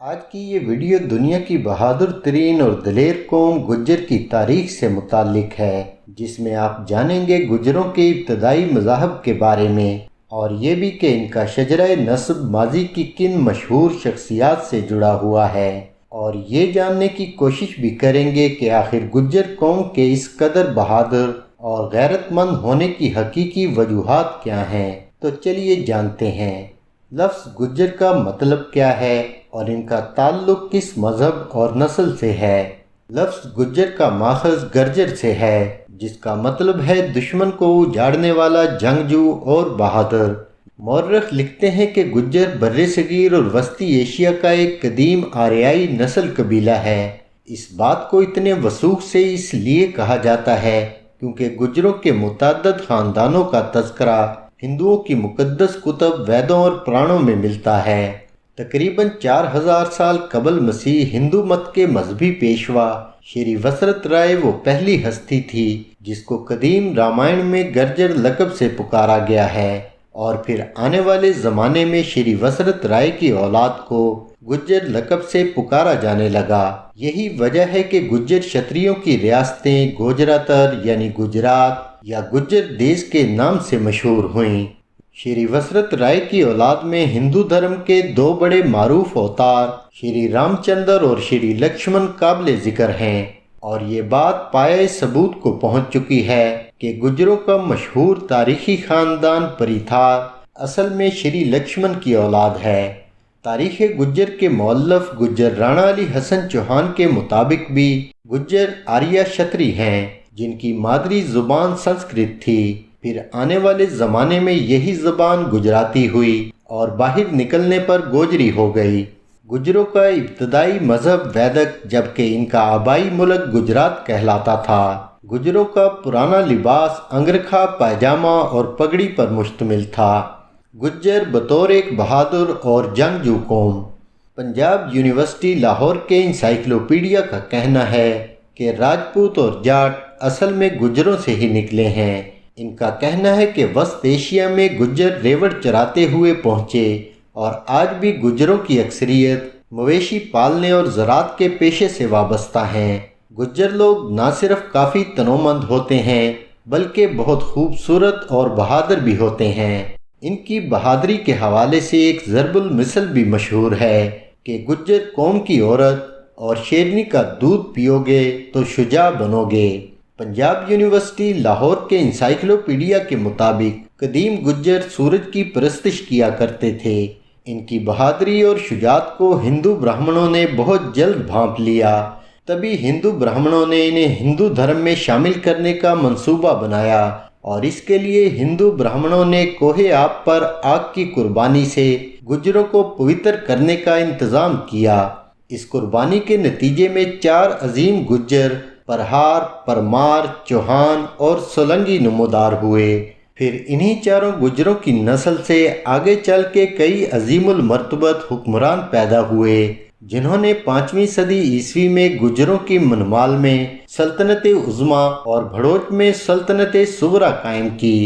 آج کی یہ ویڈیو دنیا کی بہادر ترین اور دلیر قوم گجر کی تاریخ سے متعلق ہے، جس میں آپ جانیں گے گجروں کے ابتدائی مذاہب کے بارے میں، اور یہ بھی کہ ان کا شجرہ نسب ماضی کی کن مشہور شخصیات سے جڑا ہوا ہے، اور یہ جاننے کی کوشش بھی کریں گے کہ آخر گجر قوم کے اس قدر بہادر اور غیرت مند ہونے کی حقیقی وجوہات کیا ہیں۔ تو چلیے جانتے ہیں۔ لفظ گجر کا مطلب کیا ہے اور ان کا تعلق کس مذہب اور نسل سے ہے؟ لفظ گجر کا ماخذ گرجر سے ہے، جس کا مطلب ہے دشمن کو اجاڑنے والا جنگجو اور بہادر۔ مورخ لکھتے ہیں کہ گجر برصغیر اور وسطی ایشیا کا ایک قدیم آریائی نسل قبیلہ ہے۔ اس بات کو اتنے وثوق سے اس لیے کہا جاتا ہے کیونکہ گجروں کے متعدد خاندانوں کا تذکرہ ہندوؤں کی مقدس کتب ویدوں اور پرانوں میں ملتا ہے۔ تقریباً 4000 سال قبل مسیح ہندو مت کے مذہبی پیشوا شری وسرت رائے وہ پہلی ہستی تھی جس کو قدیم رامائن میں گرجر لقب سے پکارا گیا ہے، اور پھر آنے والے زمانے میں شری وسرت رائے کی اولاد کو گجر لقب سے پکارا جانے لگا۔ یہی وجہ ہے کہ گجر شتریوں کی ریاستیں گوجراتر یعنی گجرات یا گجر دیس کے نام سے مشہور ہوئیں۔ شری وسرت رائے کی اولاد میں ہندو دھرم کے دو بڑے معروف اوتار شری رام چندر اور شری لکشمن قابل ذکر ہیں، اور یہ بات پایہ ثبوت کو پہنچ چکی ہے کہ گجروں کا مشہور تاریخی خاندان پریتھار اصل میں شری لکشمن کی اولاد ہے۔ تاریخ گجر کے مؤلف گجر رانا علی حسن چوہان کے مطابق بھی گجر آریہ شتری ہیں، جن کی مادری زبان سنسکرت تھی۔ پھر آنے والے زمانے میں یہی زبان گجراتی ہوئی اور باہر نکلنے پر گوجری ہو گئی۔ گجروں کا ابتدائی مذہب ویدک، جبکہ ان کا آبائی ملک گجرات کہلاتا تھا۔ گجروں کا پرانا لباس انگرکھا پائجامہ اور پگڑی پر مشتمل تھا۔ گجر بطور ایک بہادر اور جنگجو قوم۔ پنجاب یونیورسٹی لاہور کے انسائکلوپیڈیا کا کہنا ہے کہ راجپوت اور جاٹ اصل میں گجروں سے ہی نکلے ہیں۔ ان کا کہنا ہے کہ وسط ایشیا میں گجر ریوڑ چراتے ہوئے پہنچے، اور آج بھی گجروں کی اکثریت مویشی پالنے اور زراعت کے پیشے سے وابستہ ہیں۔ گجر لوگ نہ صرف کافی تنومند ہوتے ہیں بلکہ بہت خوبصورت اور بہادر بھی ہوتے ہیں۔ ان کی بہادری کے حوالے سے ایک ضرب المثل بھی مشہور ہے کہ گجر قوم کی عورت اور شیرنی کا دودھ پیو گے تو شجاع بنو گے۔ پنجاب یونیورسٹی لاہور کے انسائکلوپیڈیا کے مطابق قدیم گجر سورج کی پرستش کیا کرتے تھے۔ ان کی بہادری اور شجاعت کو ہندو برہمنوں نے بہت جلد بھانپ لیا، تبھی ہندو برہمنوں نے انہیں ہندو دھرم میں شامل کرنے کا منصوبہ بنایا، اور اس کے لیے ہندو برہمنوں نے کوہ آب پر آگ کی قربانی سے گجروں کو پوتر کرنے کا انتظام کیا۔ اس قربانی کے نتیجے میں 4 عظیم گجر پرہار، پرمار، چوہان اور سولنگی نمودار ہوئے۔ پھر انہی چاروں گجروں کی نسل سے آگے چل کے کئی عظیم المرتبت حکمران پیدا ہوئے، جنہوں نے 5ویں صدی عیسوی میں گجروں کی منمال میں سلطنت عظمیٰ اور بھڑوچ میں سلطنت صغریٰ قائم کی۔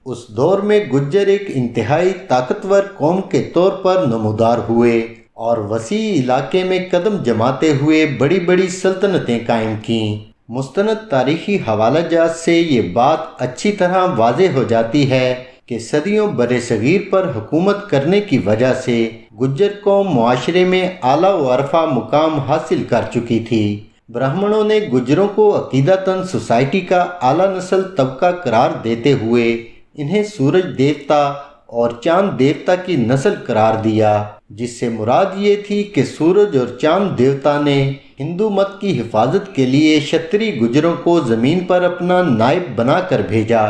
اس دور میں گجر ایک انتہائی طاقتور قوم کے طور پر نمودار ہوئے اور وسیع علاقے میں قدم جماتے ہوئے بڑی بڑی سلطنتیں قائم کیں۔ مستند تاریخی حوالہ جات سے یہ بات اچھی طرح واضح ہو جاتی ہے کہ صدیوں برصغیر پر حکومت کرنے کی وجہ سے گجر قوم معاشرے میں اعلیٰ و عرفہ مقام حاصل کر چکی تھی۔ برہمنوں نے گجروں کو عقیدتاً سوسائٹی کا اعلیٰ نسل طبقہ قرار دیتے ہوئے انہیں سورج دیوتا اور چاند دیوتا کی نسل قرار دیا، جس سے مراد یہ تھی کہ سورج اور چاند دیوتا نے ہندو مت کی حفاظت کے لیے شتری گجروں کو زمین پر اپنا نائب بنا کر بھیجا۔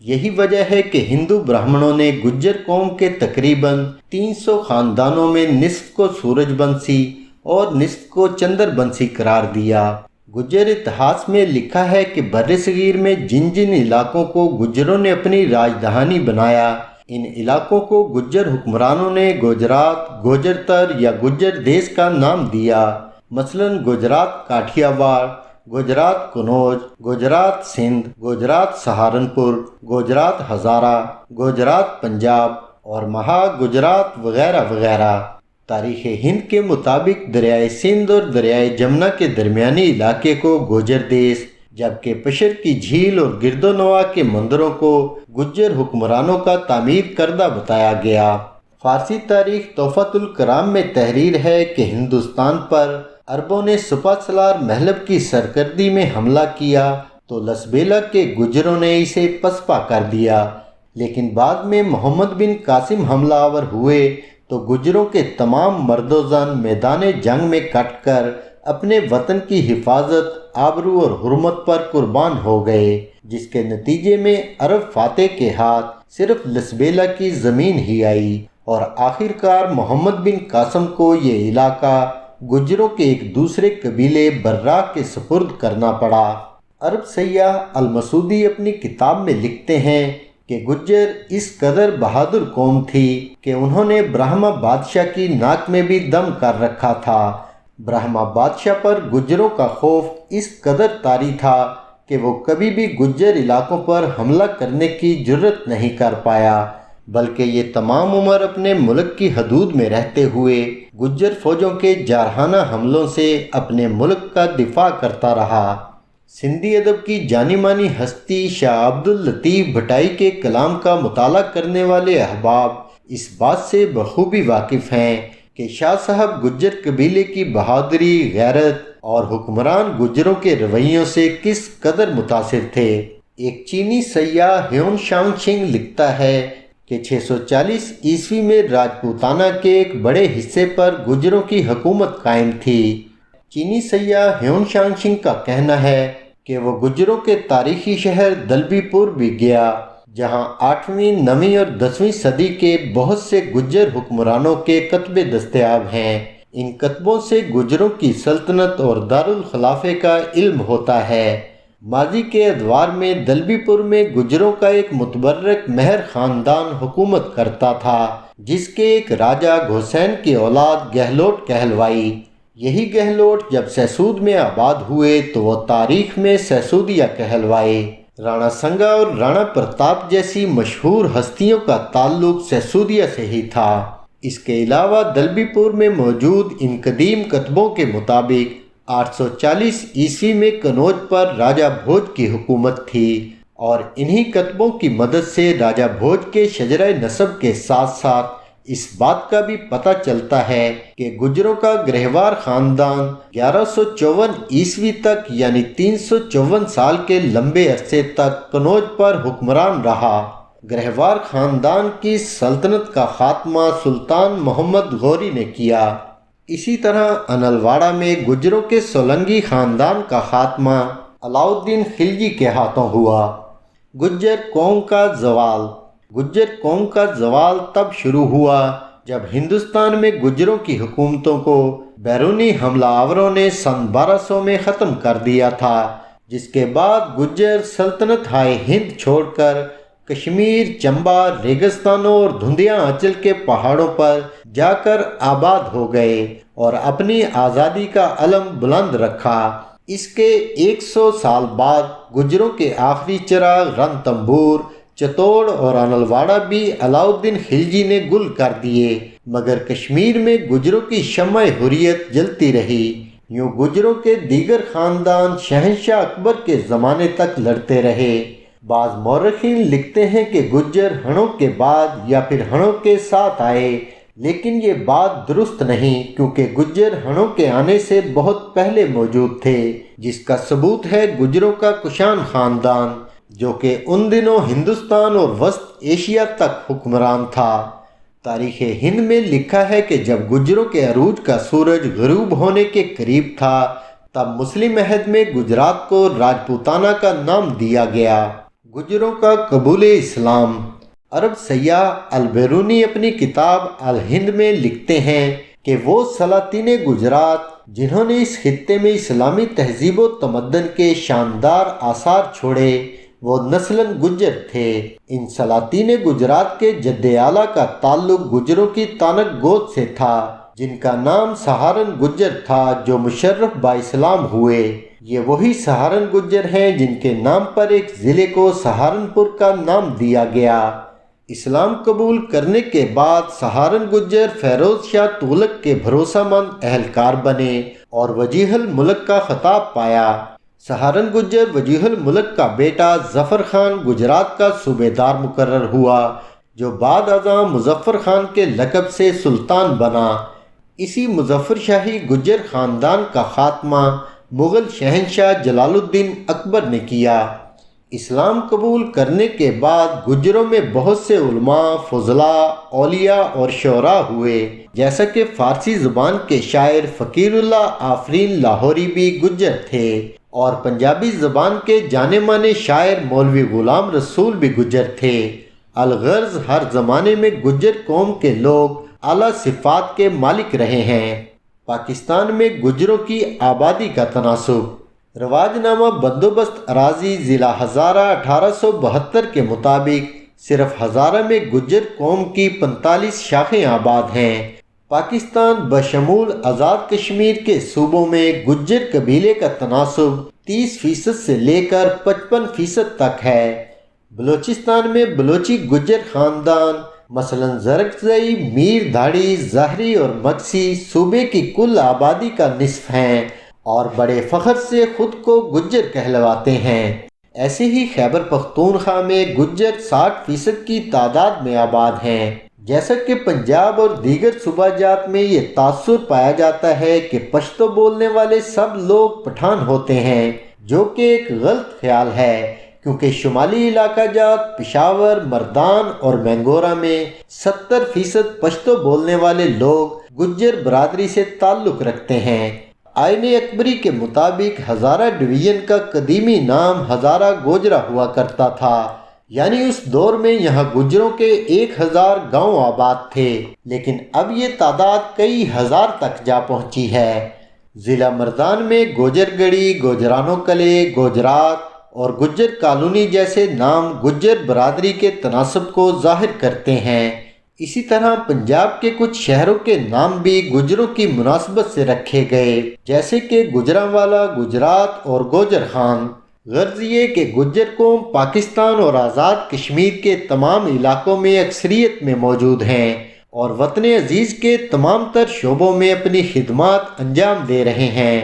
یہی وجہ ہے کہ ہندو برہمنوں نے گجر قوم کے تقریباً 300 خاندانوں میں نصف کو سورج بنسی اور نصف کو چندر بنسی قرار دیا۔ گجر اتہاس میں لکھا ہے کہ برصغیر میں جن جن علاقوں کو گجروں نے اپنی راجدھانی بنایا، ان علاقوں کو گجر حکمرانوں نے گجرات، گوجرتر یا گجر دیس کا نام دیا۔ مثلاً گجرات کاٹھیا واڑ، گجرات کنوج، گجرات سندھ، گجرات سہارنپور، گجرات ہزارہ، گجرات پنجاب اور مہا گجرات وغیرہ وغیرہ۔ تاریخ ہند کے مطابق دریائے سندھ اور دریائے جمنا کے درمیانی علاقے کو گوجر دیس، جبکہ پشر کی جھیل اور گرد و نواح کے مندروں کو گجر حکمرانوں کا تعمیر کردہ بتایا گیا۔ فارسی تاریخ تحفۃ الکرام میں تحریر ہے کہ ہندوستان پر عربوں نے سپہ سالار محلب کی سرکردی میں حملہ کیا تو لسبیلا کے گجروں نے اسے پسپا کر دیا، لیکن بعد میں محمد بن قاسم حملہ آور ہوئے تو گجروں کے تمام مرد و زن میدان جنگ میں کٹ کر اپنے وطن کی حفاظت، آبرو اور حرمت پر قربان ہو گئے، جس کے نتیجے میں عرب فاتح کے ہاتھ صرف لسبیلا کی زمین ہی آئی اور آخر کار محمد بن قاسم کو یہ علاقہ گجروں کے ایک دوسرے قبیلے برا کے سپرد کرنا پڑا۔ عرب سیاح المسعودی اپنی کتاب میں لکھتے ہیں کہ گجر اس قدر بہادر قوم تھی کہ انہوں نے برہما بادشاہ کی ناک میں بھی دم کر رکھا تھا۔ برہما بادشاہ پر گجروں کا خوف اس قدر طاری تھا کہ وہ کبھی بھی گجر علاقوں پر حملہ کرنے کی جرت نہیں کر پایا، بلکہ یہ تمام عمر اپنے ملک کی حدود میں رہتے ہوئے گجر فوجوں کے جارحانہ حملوں سے اپنے ملک کا دفاع کرتا رہا۔ سندھی ادب کی جانی مانی ہستی شاہ عبد اللطیف بھٹائی کے کلام کا مطالعہ کرنے والے احباب اس بات سے بخوبی واقف ہیں کہ شاہ صاحب گجر قبیلے کی بہادری، غیرت اور حکمران گجروں کے رویوں سے کس قدر متاثر تھے۔ ایک چینی سیاح ہیون شانگ شنگ لکھتا ہے کہ 640 عیسوی میں راجپوتانہ کے ایک بڑے حصے پر گجروں کی حکومت قائم تھی۔ چینی سیاح ہیون شانگ شنگ کا کہنا ہے کہ وہ گجروں کے تاریخی شہر دلبی پور بھی گیا، جہاں 8ویں، 9ویں اور 10ویں صدی کے بہت سے گجر حکمرانوں کے کتبے دستیاب ہیں۔ ان کتبوں سے گجروں کی سلطنت اور دارالخلافے کا علم ہوتا ہے۔ ماضی کے ادوار میں دلبی پور میں گجروں کا ایک متبرک مہر خاندان حکومت کرتا تھا، جس کے ایک راجہ گھوسین کی اولاد گہلوٹ کہلوائی۔ یہی گہلوٹ جب سیسود میں آباد ہوئے تو وہ تاریخ میں سیسودیہ کہلوائے۔ رانا سنگا اور رانا پرتاپ جیسی مشہور ہستیوں کا تعلق سیسودیہ سے ہی تھا۔ اس کے علاوہ دلبی پور میں موجود ان قدیم کتبوں کے مطابق 840 عیسوی میں کنوج پر راجہ بھوج کی حکومت تھی، اور انہی کتبوں کی مدد سے راجہ بھوج کے شجرہ نسب کے ساتھ ساتھ اس بات کا بھی پتہ چلتا ہے کہ گجروں کا گرہوار خاندان 1154 عیسوی تک یعنی 354 سال کے لمبے عرصے تک کنوج پر حکمران رہا۔ گرہوار خاندان کی سلطنت کا خاتمہ سلطان محمد غوری نے کیا۔ اسی طرح انلواڑہ میں گجروں کے سولنگی خاندان کا خاتمہ علاؤ الدین خلجی کے ہاتھوں ہوا۔ گجر قوم کا زوال۔ گجر قوم کا زوال تب شروع ہوا جب ہندوستان میں گجروں کی حکومتوں کو بیرونی حملہ آوروں نے سن 1200 میں ختم کر دیا تھا، جس کے بعد گجر سلطنت ہائے ہند چھوڑ کر کشمیر، چمبا، ریگستانوں اور دھندیاں انچل کے پہاڑوں پر جا کر آباد ہو گئے اور اپنی آزادی کا علم بلند رکھا۔ اس کے 100 سال بعد گجروں کے آخری چراغ رنتمبور، چتوڑ اور انلواڑہ بھی علاؤ الدین خلجی نے گل کر دیے، مگر کشمیر میں گجروں کی شمع حریت جلتی رہی۔ یوں گجروں کے دیگر خاندان شہنشاہ اکبر کے زمانے تک لڑتے رہے۔ بعض مورخین لکھتے ہیں کہ گجر ہنوں کے بعد یا پھر ہنوں کے ساتھ آئے، لیکن یہ بات درست نہیں، کیونکہ گجر ہنوں کے آنے سے بہت پہلے موجود تھے، جس کا ثبوت ہے گجروں کا کشان خاندان، جو کہ ان دنوں ہندوستان اور وسط ایشیا تک حکمران تھا۔ تاریخ ہند میں لکھا ہے کہ جب گجروں کے عروج کا سورج غروب ہونے کے قریب تھا، تب مسلم عہد میں گجرات کو راجپوتانہ کا نام دیا گیا۔ گجروں کا قبول اسلام۔ عرب سیاح البیرونی اپنی کتاب الہند میں لکھتے ہیں کہ وہ سلاطین گجرات جنہوں نے اس خطے میں اسلامی تہذیب و تمدن کے شاندار آثار چھوڑے، وہ نسلاً گجر تھے۔ ان سلاطین گجرات کے جد اعلیٰ کا تعلق گجروں کی تانک گود سے تھا، جن کا نام سہارن گجر تھا، جو مشرف با اسلام ہوئے۔ یہ وہی سہارن گجر ہیں جن کے نام پر ایک ضلع کو سہارنپور کا نام دیا گیا۔ اسلام قبول کرنے کے بعد سہارن گجر فیروز شاہ تغلق کے بھروسہ مند اہلکار بنے اور وجیہ الملک کا خطاب پایا۔ سہارن گجر وجیہ الملک کا بیٹا ظفر خان گجرات کا صوبے دار مقرر ہوا، جو بعد ازاں مظفر خان کے لقب سے سلطان بنا۔ اسی مظفر شاہی گجر خاندان کا خاتمہ مغل شہنشاہ جلال الدین اکبر نے کیا۔ اسلام قبول کرنے کے بعد گجروں میں بہت سے علماء، فضلاء، اولیاء اور شعراء ہوئے، جیسا کہ فارسی زبان کے شاعر فقیر اللہ آفرین لاہوری بھی گجر تھے، اور پنجابی زبان کے جانے مانے شاعر مولوی غلام رسول بھی گجر تھے۔ الغرض ہر زمانے میں گجر قوم کے لوگ اعلیٰ صفات کے مالک رہے ہیں۔ پاکستان میں گجروں کی آبادی کا تناسب۔ رواج نامہ بندوبست اراضی ضلع ہزارہ 1872 کے مطابق صرف ہزارہ میں گجر قوم کی 45 شاخیں آباد ہیں۔ پاکستان بشمول آزاد کشمیر کے صوبوں میں گجر قبیلے کا تناسب 30% سے لے کر 55% تک ہے۔ بلوچستان میں بلوچی گجر خاندان مثلاً زرکزئی، میر دھاڑی، ظاہری اور مکسی صوبے کی کل آبادی کا نصف ہیں اور بڑے فخر سے خود کو گجر کہلواتے ہیں۔ ایسے ہی خیبر پختونخوا میں گجر 60% کی تعداد میں آباد ہیں۔ جیسا کہ پنجاب اور دیگر صوبہ جات میں یہ تاثر پایا جاتا ہے کہ پشتو بولنے والے سب لوگ پٹھان ہوتے ہیں، جو کہ ایک غلط خیال ہے، کیونکہ شمالی علاقہ جات پشاور، مردان اور مینگورہ میں 70% پشتو بولنے والے لوگ گجر برادری سے تعلق رکھتے ہیں۔ آئین اکبری کے مطابق ہزارہ ڈویژن کا قدیمی نام ہزارہ گوجرا ہوا کرتا تھا، یعنی اس دور میں یہاں گجروں کے 1000 گاؤں آباد تھے، لیکن اب یہ تعداد کئی ہزار تک جا پہنچی ہے۔ ضلع مردان میں گوجر گڑی، گوجرانو کلے، گوجرات اور گجر کالونی جیسے نام گجر برادری کے تناسب کو ظاہر کرتے ہیں۔ اسی طرح پنجاب کے کچھ شہروں کے نام بھی گجروں کی مناسبت سے رکھے گئے، جیسے کہ گجرانوالا، گجرات اور گوجر خان۔ غرض یہ کہ گجر قوم پاکستان اور آزاد کشمیر کے تمام علاقوں میں اکثریت میں موجود ہیں اور وطن عزیز کے تمام تر شعبوں میں اپنی خدمات انجام دے رہے ہیں،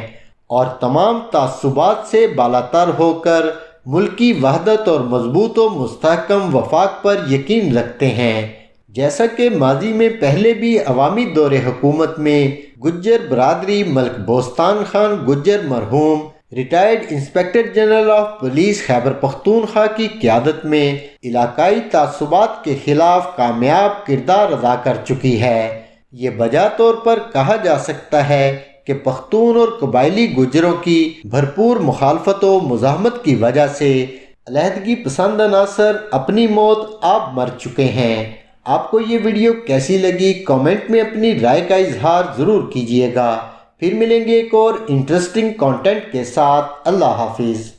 اور تمام تعصبات سے بالاتر ہو کر ملکی وحدت اور مضبوط و مستحکم وفاق پر یقین رکھتے ہیں۔ جیسا کہ ماضی میں پہلے بھی عوامی دور حکومت میں گجر برادری ملک بوستان خان گجر مرحوم retired inspector general of police Khyber Pakhtunkhwa کی قیادت میں علاقائی تعصبات کے خلاف کامیاب کردار ادا کر چکی ہے۔ یہ بجا طور پر کہا جا سکتا ہے کہ پختون اور قبائلی گجروں کی بھرپور مخالفت و مزاحمت کی وجہ سے علیحدگی پسند عناصر اپنی موت آپ مر چکے ہیں۔ آپ کو یہ ویڈیو کیسی لگی؟ کامنٹ میں اپنی رائے کا اظہار ضرور کیجیے گا۔ پھر ملیں گے ایک اور انٹرسٹنگ کانٹینٹ کے ساتھ۔ اللہ حافظ۔